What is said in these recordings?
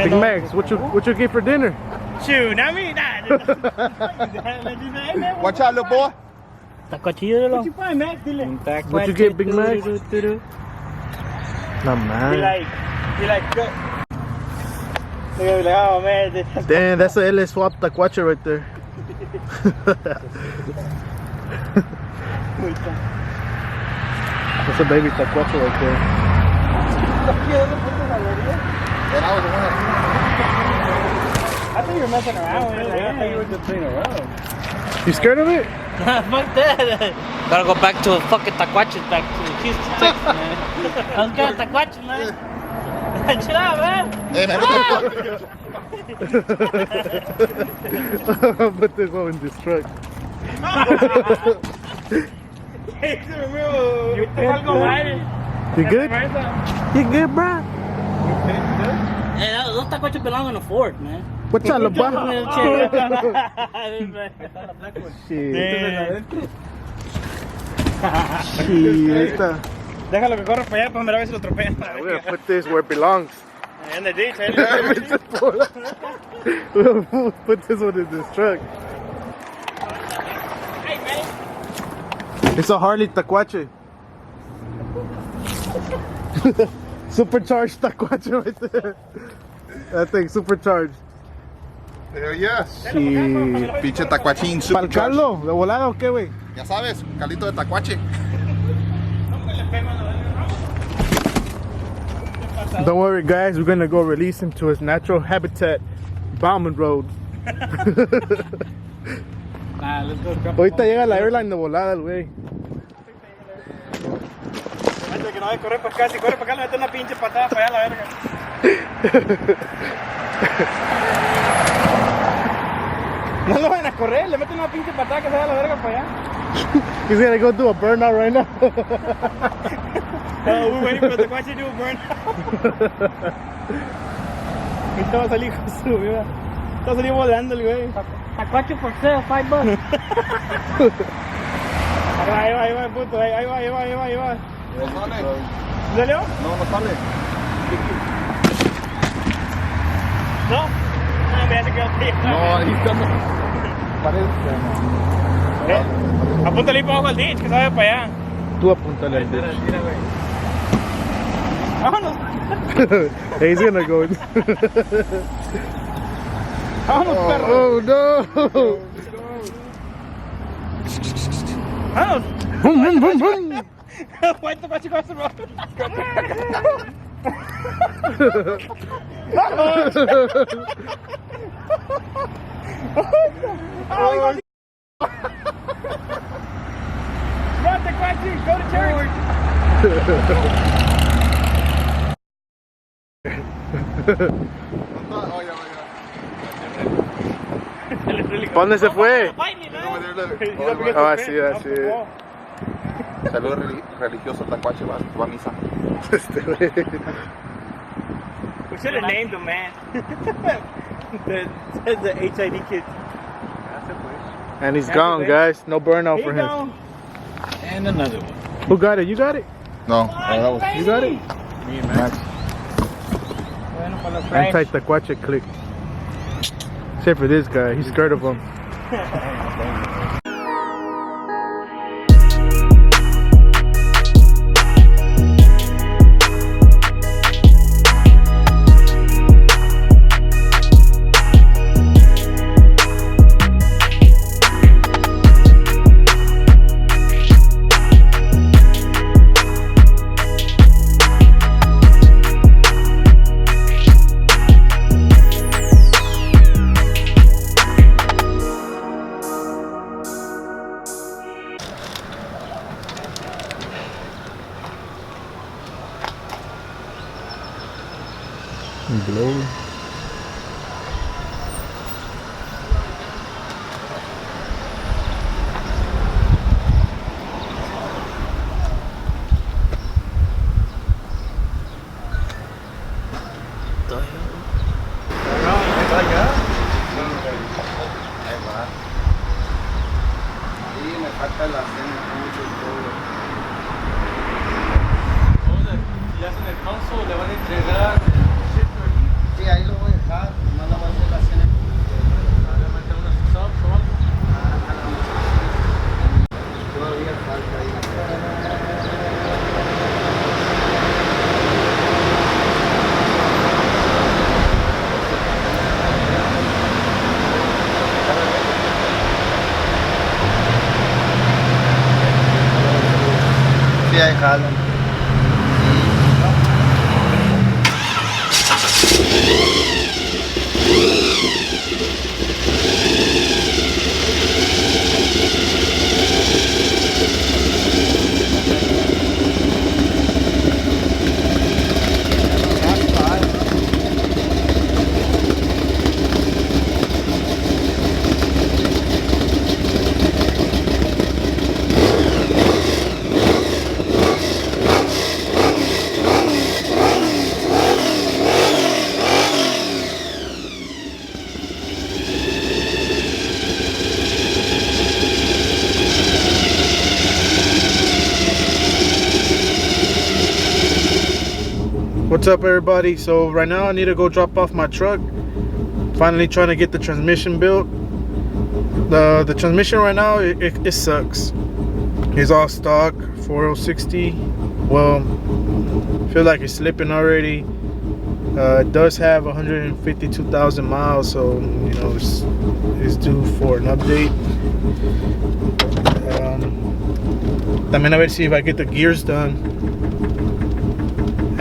Big Max, what you get for dinner? Shoot, not me. Watch out, little boy. Tacuachillo. What you find, Max? What you get, Big Max? No, man. He like, oh man. Damn, that's a LA swap tacuache right there. That's a baby tacuache right there. And I was the one that... I thought you were messing around with it. I thought you were just playing around. You scared of it? Fuck that. Gotta go back to a fucking tacuaches back to Houston, Texas, man. I was good at tacuaches, man. Chill out, man. Hey, man, I'll put this one in this truck. You good? You good, bro? Hey, those tacuaches belong on a fork, man. What's up, LeBron? Shit. Shit. Déjalo que corra para allá para ver a ver si lo tropean. We're gonna put this where it belongs. In the ditch, We'll put this one in this truck. Hey, man. It's a Harley tacuache. Supercharged tacuache right there. That thing supercharged. Hell yes. Shit. Pinche tacuachín, ¿Para el super Carlo? ¿De volada o qué, güey? Ya sabes, caldito de tacuache. Don't worry, guys. We're gonna go release him to his natural habitat, Bauman Road. Ahorita llega la airline de volada, el güey. Antes que no vaya a correr para acá, si corre para acá le mete una pinche patada para allá a la verga. No lo van a correr, le meten una pinche patada que se vaya a la verga para allá. He's gonna go do a burnout right now. Oh, we're waiting for the tacuache to do a burnout. Ahorita va a salir con su vida. Va a salir volando el güey. Tacuache for sale, $5. Ahí va, puto, ahí va. No sale. ¿Salió? No sale. ¿No? No, me hace que No, ahí está. Parece. Apúntale ahí para abajo al ditch, que se vaya para allá. Tú apúntale al ditch. Mira, güey. Vámonos. He's gonna go. Vámonos, perro. Oh no! Vámonos. Boom, boom, boom, boom. Why the fuck you cross the road? Run, Tacuache, go to church. ¿Para dónde se fue? Ah, sí. Saludo religioso, tacuache, va a misa. Este güey. We should have named him, man. the HID kid. And he's gone, guys. No burnout for him. And another one. Who got it? You got it? No, that was... You got it? Me and Max. Bueno, para los French. Anti-tacuache click. Except for this guy. He's scared of him. Blow. falta la cena, mucho y todo. Si hacen el console, le van a entregar. Sí, ahí lo voy a jalan. What's up, everybody? So right now I need to go drop off my truck. Finally trying to get the transmission built. The transmission right now, it sucks. It's all stock 4060. Well, feel like it's slipping already. It does have 152,000 miles, so you know it's due for an update. También a ver si if I get the gears done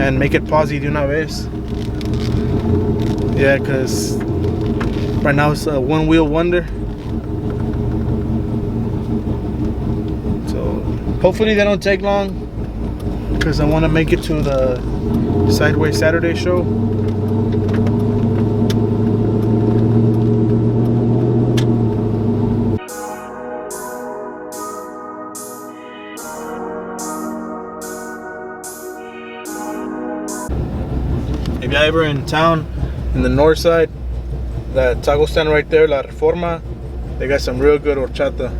and make it posi de una vez. Yeah, because right now it's a one-wheel wonder. So hopefully they don't take long, because I want to make it to the Sideways Saturday show. If you're ever in town, in the north side, that taco stand right there, La Reforma, they got some real good horchata.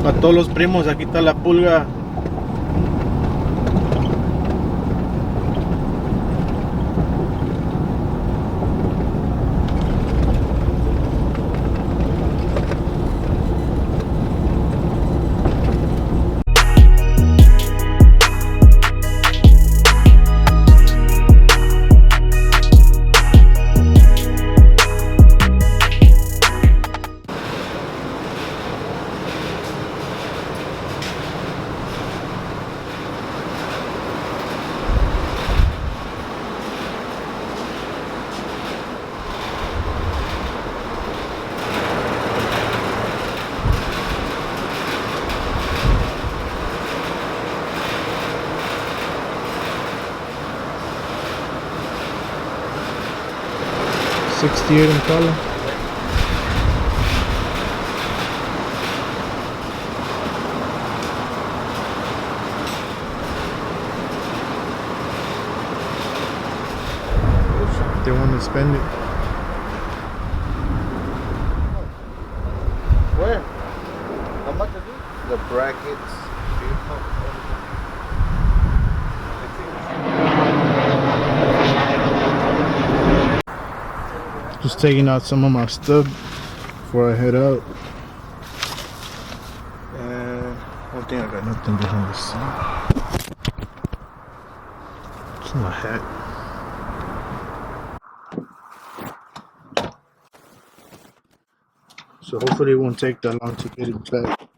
A todos los primos, aquí está la pulga. '68 Impala. They want to spend it. Where? How much is it? The brackets. Just taking out some of my stuff before I head out. And one thing, I got nothing behind the seat. It's my hat. So hopefully it won't take that long to get it back.